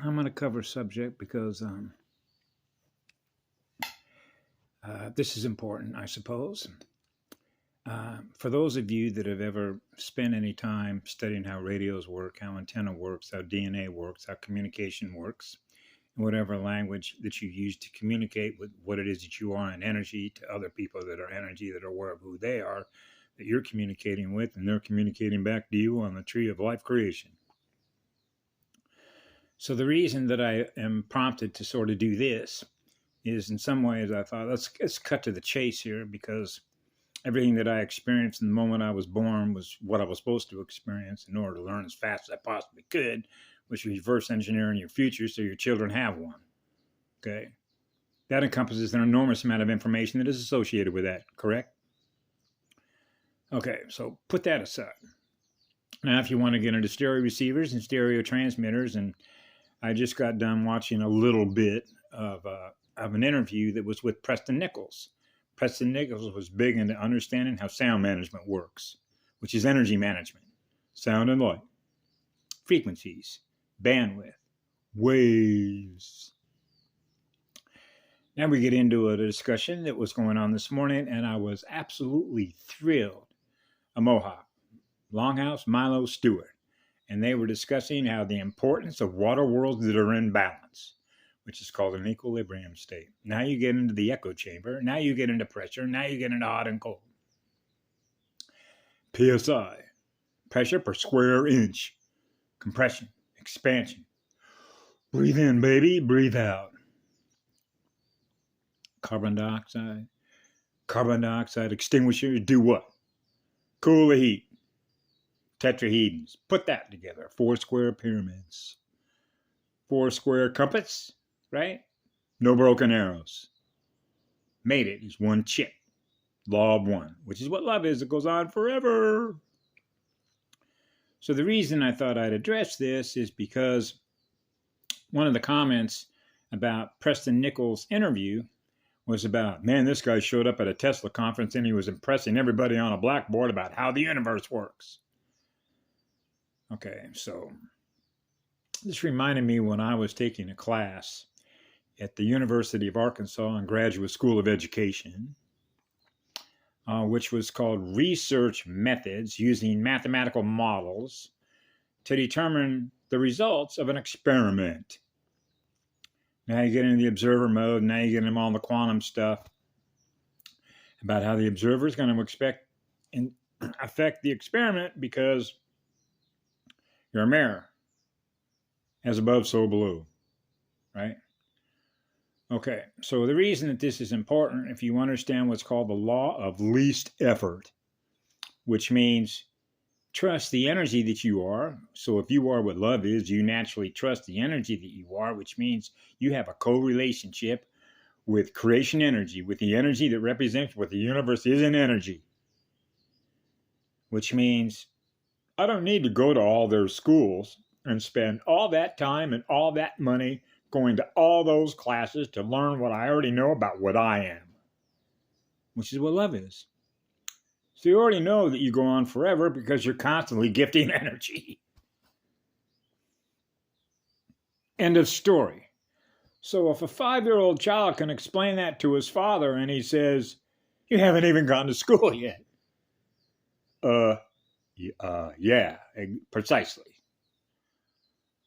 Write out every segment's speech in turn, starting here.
I'm going to cover a subject because this is important, I suppose. For those of you that have ever spent any time studying how radios work, how antenna works, how DNA works, how communication works, and whatever language that you use to communicate with what it is that you are in energy to other people that are energy, that are aware of who they are, that you're communicating with, and they're communicating back to you on the tree of life creation. So the reason that I am prompted to sort of do this is in some ways I thought, let's cut to the chase here, because everything that I experienced in the moment I was born was what I was supposed to experience in order to learn as fast as I possibly could, which is reverse engineering your future so your children have one. Okay. That encompasses an enormous amount of information that is associated with that, correct? Okay, so put that aside. Now, if you want to get into stereo receivers and stereo transmitters, and I just got done watching a little bit of an interview that was with Preston Nichols. Preston Nichols was big into understanding how sound management works, which is energy management, sound and light, frequencies, bandwidth, waves. Now we get into a discussion that was going on this morning, and I was absolutely thrilled. A Mohawk, Longhouse, Milo, Stewart, and they were discussing how the importance of water worlds that are in balance, which is called an equilibrium state. Now you get into the echo chamber. Now you get into pressure. Now you get into hot and cold. PSI, pressure per square inch. Compression, expansion. Breathe in, baby. Breathe out. Carbon dioxide. Carbon dioxide extinguishers do what? Cool the heat. Tetrahedrons. Put that together. 4 square pyramids. 4 square compass. Right? No broken arrows. Made it is one chip. Law of one, which is what love is. It goes on forever. So the reason I thought I'd address this is because one of the comments about Preston Nichols' interview was about, man, this guy showed up at a Tesla conference and he was impressing everybody on a blackboard about how the universe works. Okay, so this reminded me when I was taking a class at the University of Arkansas and Graduate School of Education, which was called Research Methods Using Mathematical Models to Determine the Results of an Experiment. Now you get into the observer mode. Now you get into all the quantum stuff about how the observer is going to affect the experiment because you're a mirror. As above, so below. Right? Okay, so the reason that this is important, if you understand what's called the law of least effort, which means trust the energy that you are. So if you are what love is, you naturally trust the energy that you are, which means you have a co-relationship with creation energy, with the energy that represents what the universe is in energy. Which means I don't need to go to all their schools and spend all that time and all that money going to all those classes to learn what I already know about what I am, which is what love is. So you already know that you go on forever because you're constantly gifting energy. End of story. So if a 5-year-old child can explain that to his father and he says, you haven't even gone to school yet. Yeah, precisely.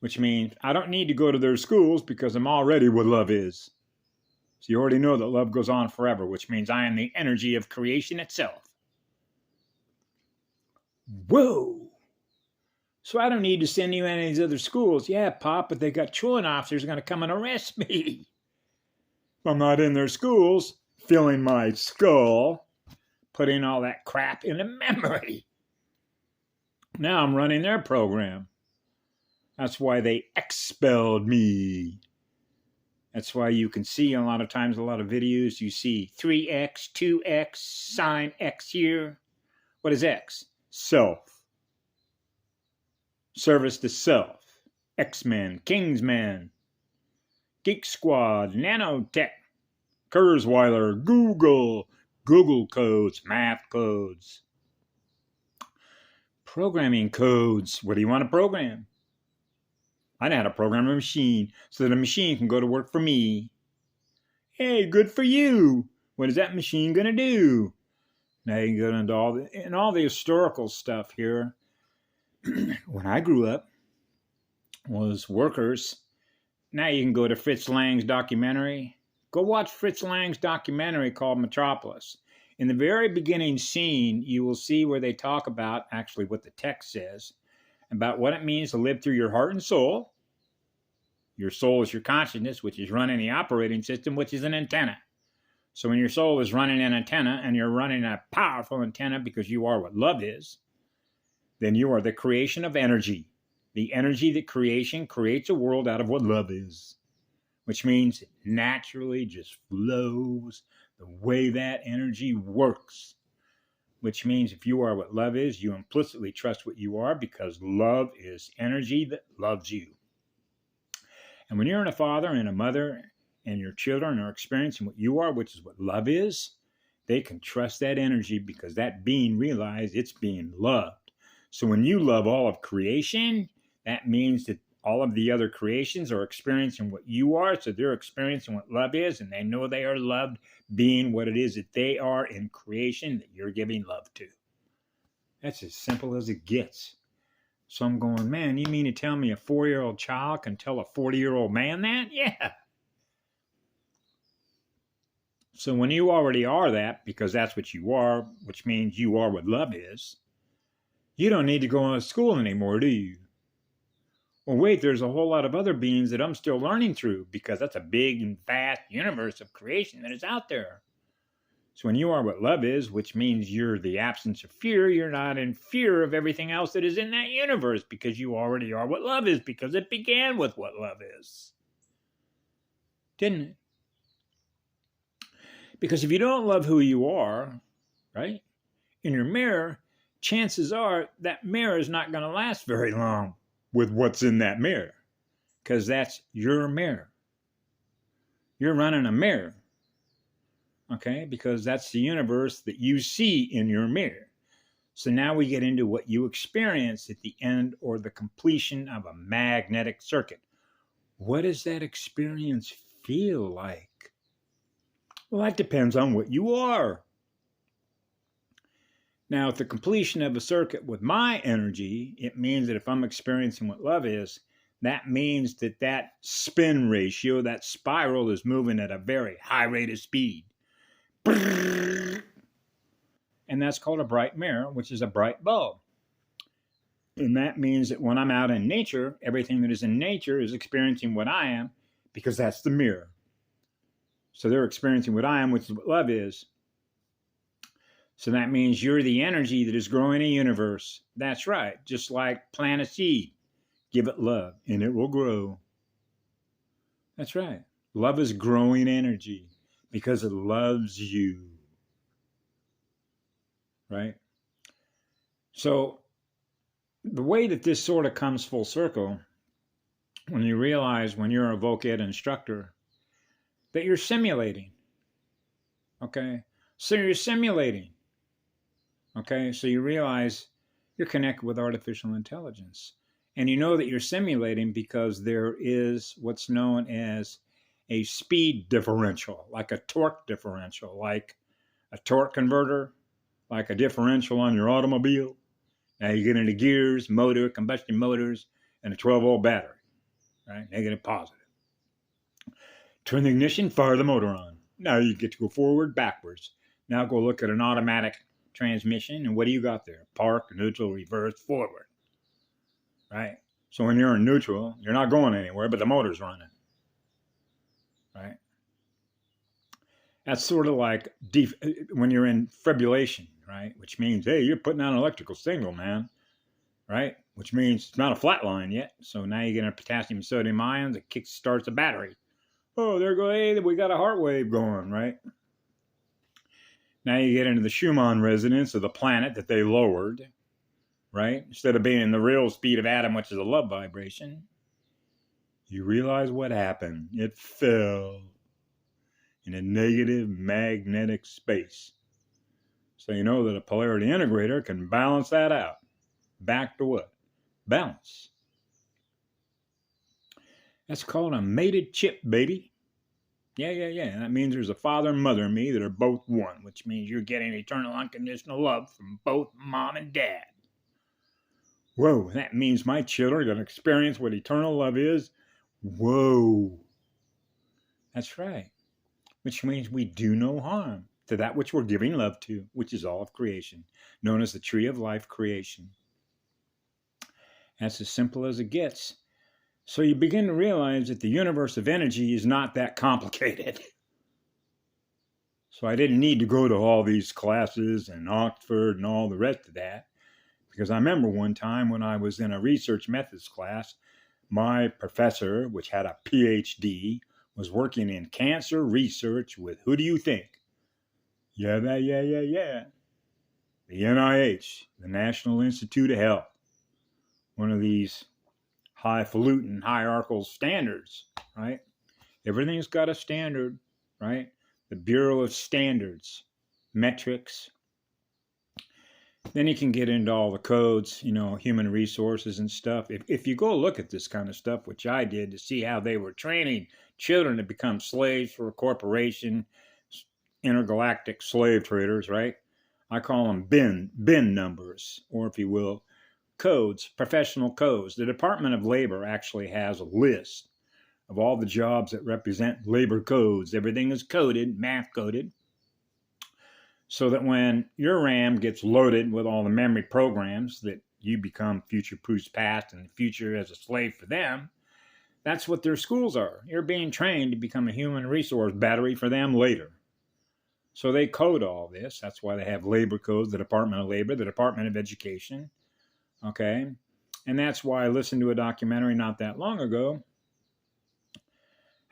Which means I don't need to go to their schools because I'm already what love is. So you already know that love goes on forever, which means I am the energy of creation itself. Whoa! So I don't need to send you any of these other schools. Yeah, Pop, but they got truant officers going to come and arrest me. If I'm not in their schools, filling my skull, putting all that crap into memory. Now I'm running their program. That's why they expelled me. That's why you can see a lot of times, a lot of videos, you see 3X, 2X, sign X here. What is X? Self. Service to self. X-Men, Kingsman, Geek Squad, Nanotech, Kurzweiler, Google codes, math codes. Programming codes. What do you want to program? I know how to program a machine so that a machine can go to work for me. Hey, good for you. What is that machine going to do? Now you can go into all the historical stuff here. When I grew up, was workers. Now you can go to Fritz Lang's documentary. Go watch Fritz Lang's documentary called Metropolis. In the very beginning scene, you will see where they talk about actually what the text says about what it means to live through your heart and soul. Your soul is your consciousness, which is running the operating system, which is an antenna. So when your soul is running an antenna and you're running a powerful antenna because you are what love is, then you are the creation of energy. The energy that creation creates a world out of what love is, which means it naturally just flows the way that energy works, which means if you are what love is, you implicitly trust what you are because love is energy that loves you. And when you're in a father and a mother and your children are experiencing what you are, which is what love is, they can trust that energy because that being realized it's being loved. So when you love all of creation, that means that all of the other creations are experiencing what you are, so they're experiencing what love is, and they know they are loved, being what it is that they are in creation that you're giving love to. That's as simple as it gets. So I'm going, man, you mean to tell me a 4-year-old child can tell a 40-year-old man that? Yeah. So when you already are that, because that's what you are, which means you are what love is, you don't need to go to school anymore, do you? Well, wait, there's a whole lot of other beings that I'm still learning through because that's a big and vast universe of creation that is out there. So when you are what love is, which means you're the absence of fear, you're not in fear of everything else that is in that universe because you already are what love is because it began with what love is. Didn't it? Because if you don't love who you are, right, in your mirror, chances are that mirror is not going to last very long with what's in that mirror because that's your mirror. You're running a mirror. Okay, because that's the universe that you see in your mirror. So now we get into what you experience at the end or the completion of a magnetic circuit. What does that experience feel like? Well, that depends on what you are. Now, at the completion of a circuit with my energy, it means that if I'm experiencing what love is, that means that that spin ratio, that spiral is moving at a very high rate of speed. And that's called a bright mirror, which is a bright bulb. And that means that when I'm out in nature, everything that is in nature is experiencing what I am because that's the mirror. So they're experiencing what I am, which is what love is. So that means you're the energy that is growing a universe. That's right. Just like plant a seed, give it love, and it will grow. That's right. Love is growing energy because it loves you. Right? So the way that this sort of comes full circle, when you realize when you're a voc ed instructor, that you're simulating. Okay? So you're simulating. Okay? So you realize you're connected with artificial intelligence. And you know that you're simulating because there is what's known as a speed differential, like a torque differential, like a torque converter, like a differential on your automobile. Now you get into gears, motor, combustion motors, and a 12-volt battery, right? Negative, positive. Turn the ignition, fire the motor on. Now you get to go forward, backwards. Now go look at an automatic transmission, and what do you got there? Park, neutral, reverse, forward, right? So when you're in neutral, you're not going anywhere, but the motor's running, right? That's sort of like when you're in fibrillation, right? Which means, hey, you're putting out an electrical signal, man, right? Which means it's not a flat line yet. So now you get a potassium sodium ions that kick starts a battery. Oh, there go, hey, we got a heart wave going, right? Now you get into the Schumann resonance of the planet that they lowered, right? Instead of being in the real speed of atom, which is a love vibration, you realize what happened. It fell in a negative magnetic space. So you know that a polarity integrator can balance that out. Back to what? Balance. That's called a mated chip, baby. Yeah. That means there's a father and mother in me that are both one, which means you're getting eternal unconditional love from both mom and dad. Whoa, that means my children are going to experience what eternal love is. Whoa. That's right. Which means we do no harm to that which we're giving love to, which is all of creation, known as the tree of life creation. That's as simple as it gets. So you begin to realize that the universe of energy is not that complicated. So I didn't need to go to all these classes and Oxford and all the rest of that, because I remember one time when I was in a research methods class, my professor, which had a PhD, was working in cancer research with, who do you think? Yeah. The NIH, the National Institute of Health, one of these highfalutin hierarchical standards, right? Everything's got a standard, right? The Bureau of Standards, metrics. Then you can get into all the codes, human resources and stuff. If you go look at this kind of stuff, which I did, to see how they were training children to become slaves for a corporation, intergalactic slave traders, right? I call them bin numbers, or if you will, codes, professional codes. The Department of Labor actually has a list of all the jobs that represent labor codes. Everything is coded, math coded, so that when your RAM gets loaded with all the memory programs that you become future-proofs past and the future as a slave for them, that's what their schools are. You're being trained to become a human resource battery for them later. So they code all this. That's why they have labor codes, the Department of Labor, the Department of Education. Okay? And that's why I listened to a documentary not that long ago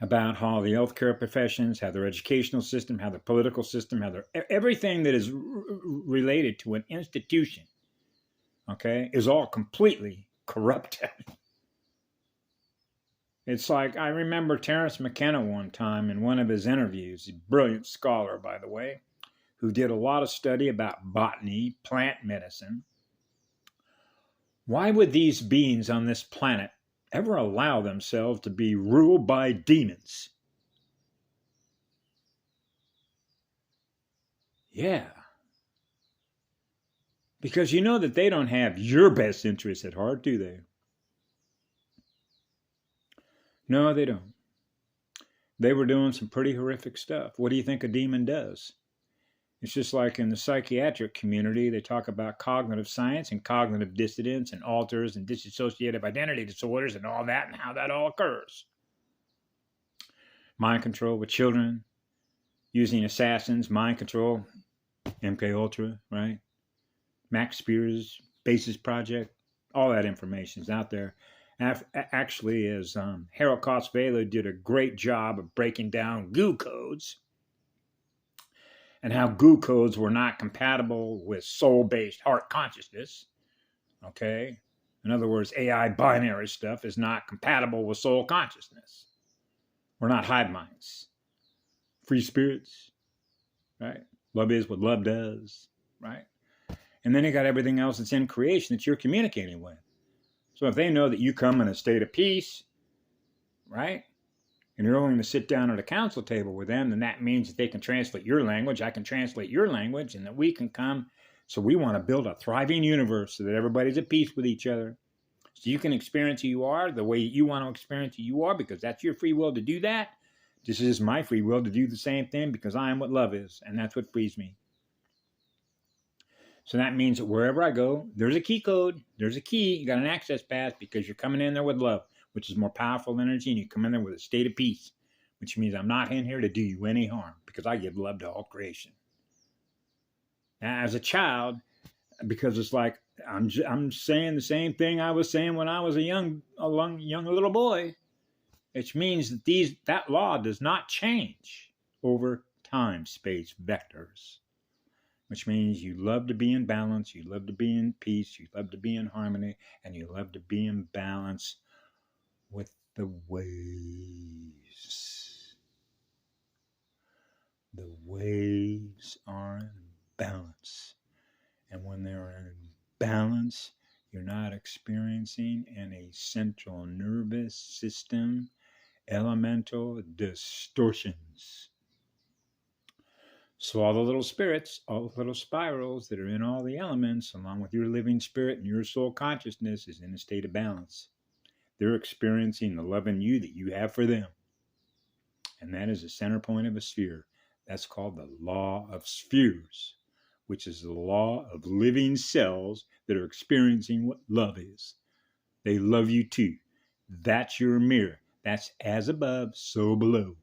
about how the healthcare professions, how their educational system, how their political system, how their everything that is related to an institution, okay, is all completely corrupted. It's like, I remember Terence McKenna one time in one of his interviews, a brilliant scholar, by the way, who did a lot of study about botany, plant medicine. Why would these beings on this planet ever allow themselves to be ruled by demons? Yeah. Because you know that they don't have your best interests at heart, do they? No, they don't. They were doing some pretty horrific stuff. What do you think a demon does? It's just like in the psychiatric community, they talk about cognitive science and cognitive dissonance and alters and dissociative identity disorders and all that and how that all occurs. Mind control with children, using assassins, mind control, MK Ultra, right? Max Spears, Basis Project, all that information is out there. Actually, as Harold Kosvela did a great job of breaking down goo codes and how goo codes were not compatible with soul-based heart consciousness, okay? In other words, AI binary stuff is not compatible with soul consciousness. We're not hive minds. Free spirits, right? Love is what love does, right? And then you got everything else that's in creation that you're communicating with. So if they know that you come in a state of peace, right, and you're willing to sit down at a council table with them, then that means that they can translate your language, I can translate your language, and that we can come. So we want to build a thriving universe so that everybody's at peace with each other. So you can experience who you are the way you want to experience who you are, because that's your free will to do that. This is my free will to do the same thing because I am what love is, and that's what frees me. So that means that wherever I go, there's a key code, there's a key, you got an access pass because you're coming in there with love, which is more powerful energy, and you come in there with a state of peace, which means I'm not in here to do you any harm because I give love to all creation. Now, as a child, because it's like I'm saying the same thing I was saying when I was a young little boy, which means that that law does not change over time space vectors. Which means you love to be in balance, you love to be in peace, you love to be in harmony, and you love to be in balance with the waves. The waves are in balance. And when they're in balance, you're not experiencing any central nervous system elemental distortions. So all the little spirits, all the little spirals that are in all the elements, along with your living spirit and your soul consciousness, is in a state of balance. They're experiencing the love in you that you have for them. And that is the center point of a sphere. That's called the law of spheres, which is the law of living cells that are experiencing what love is. They love you too. That's your mirror. That's as above, so below.